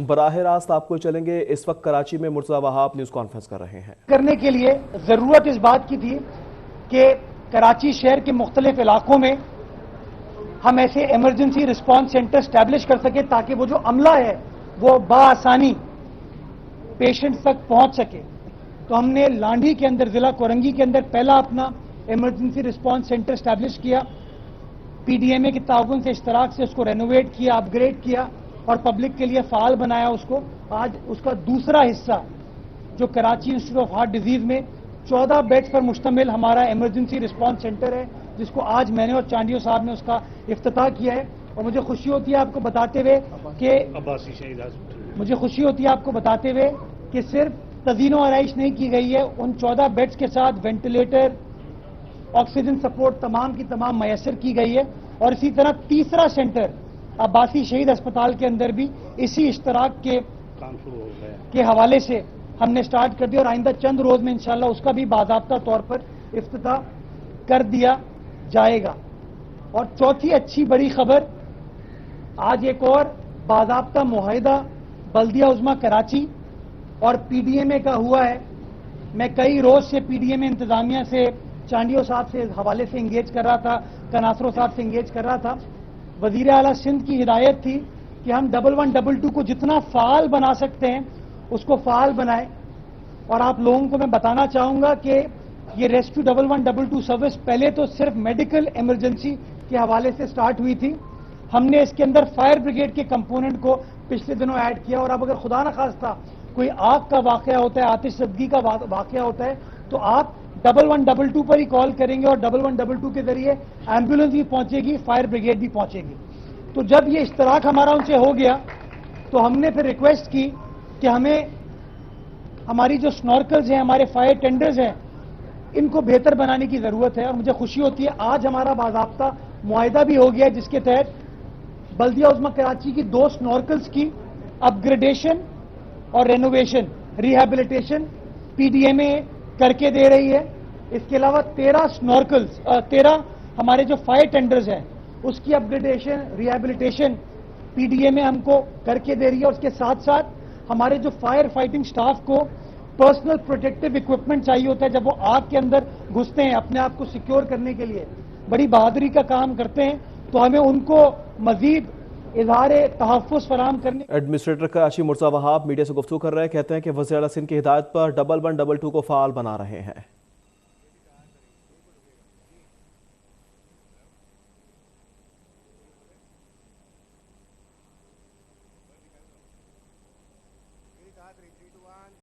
براہ راست آپ کو چلیں گے، اس وقت کراچی میں مرتضی وہاب نیوز کانفرنس کر رہے ہیں۔ کرنے کے لیے ضرورت اس بات کی تھی کہ کراچی شہر کے مختلف علاقوں میں ہم ایسے ایمرجنسی رسپانس سینٹر اسٹیبلش کر سکیں تاکہ وہ جو عملہ ہے وہ بآسانی پیشنٹس تک پہنچ سکے۔ تو ہم نے لانڈھی کے اندر، ضلع کورنگی کے اندر پہلا اپنا ایمرجنسی رسپانس سینٹر اسٹیبلش کیا، پی ڈی ایم اے کے تعاون سے، اشتراک سے اس کو رینوویٹ کیا، اپ گریڈ کیا اور پبلک کے لیے فعال بنایا اس کو۔ آج اس کا دوسرا حصہ جو Karachi institute of heart disease میں 14 بیڈز پر مشتمل ہمارا ایمرجنسی رسپانس سینٹر ہے، جس کو آج میں نے اور چانڈیو صاحب نے اس کا افتتاح کیا ہے۔ اور مجھے خوشی ہوتی ہے آپ کو بتاتے ہوئے کہ صرف تزئین و آرائش نہیں کی گئی ہے، ان 14 بیڈز کے ساتھ وینٹیلیٹر، آکسیجن سپورٹ تمام کی تمام میسر کی گئی ہے۔ اور اسی طرح تیسرا سینٹر عباسی شہید اسپتال کے اندر بھی اسی اشتراک کے حوالے سے ہم نے سٹارٹ کر دیا، اور آئندہ چند روز میں انشاءاللہ اس کا بھی باضابطہ طور پر افتتاح کر دیا جائے گا۔ اور چوتھی اچھی بڑی خبر، آج ایک اور باضابطہ معاہدہ بلدیہ عظمیٰ کراچی اور پی ڈی ایم اے کا ہوا ہے۔ میں کئی روز سے پی ڈی ایم اے انتظامیہ سے، چانڈیو صاحب سے حوالے سے انگیج کر رہا تھا، کناسرو صاحب سے انگیج کر رہا تھا۔ وزیر اعلیٰ سندھ کی ہدایت تھی کہ ہم 1112 کو جتنا فعال بنا سکتے ہیں اس کو فعال بنائیں۔ اور آپ لوگوں کو میں بتانا چاہوں گا کہ یہ ریسکیو 1112 سروس پہلے تو صرف میڈیکل ایمرجنسی کے حوالے سے سٹارٹ ہوئی تھی، ہم نے اس کے اندر فائر بریگیڈ کے کمپوننٹ کو پچھلے دنوں ایڈ کیا، اور اب اگر خدا نخواستہ کوئی آگ کا واقعہ ہوتا ہے، آتش زدگی کا واقعہ ہوتا ہے، تو آپ 1112 پر ہی کال کریں گے اور 1112 کے ذریعے ایمبولینس بھی پہنچے گی، فائر بریگیڈ بھی پہنچے گی۔ تو جب یہ اشتراک ہمارا ان سے ہو گیا تو ہم نے پھر ریکویسٹ کی کہ ہماری جو سنورکلز ہیں، ہمارے فائر ٹینڈرز ہیں، ان کو بہتر بنانے کی ضرورت ہے۔ اور مجھے خوشی ہوتی ہے آج ہمارا باضابطہ معاہدہ بھی ہو گیا ہے، جس کے تحت بلدیہ عظمیٰ کراچی کی 2 سنورکلز کی اپ گریڈیشن اور renovation, rehabilitation P D M A کر کے دے رہی ہے۔ اس کے علاوہ 13 ہمارے جو فائر ٹینڈرز ہیں اس کی upgradation, rehabilitation P D M A ہم کو کر کے دے رہی ہے۔ اور اس کے ساتھ ساتھ ہمارے جو فائر فائٹنگ سٹاف کو پرسنل پروٹیکٹیو اکوپمنٹ چاہیے ہوتا ہے جب وہ آگ کے اندر گھستے ہیں اپنے آپ کو سیکیور کرنے کے لیے، بڑی بہادری کا کام کرتے ہیں، تو ہمیں ان کو مزید اظہار تحفظ فراہم کرنے۔ ایڈمنسٹریٹر کراچی مرتضی وہاب میڈیا سے گفتگو کر رہے ہیں، کہتے ہیں کہ وزیر اعلیٰ سندھ کی ہدایت پر 1112 کو فعال بنا رہے ہیں۔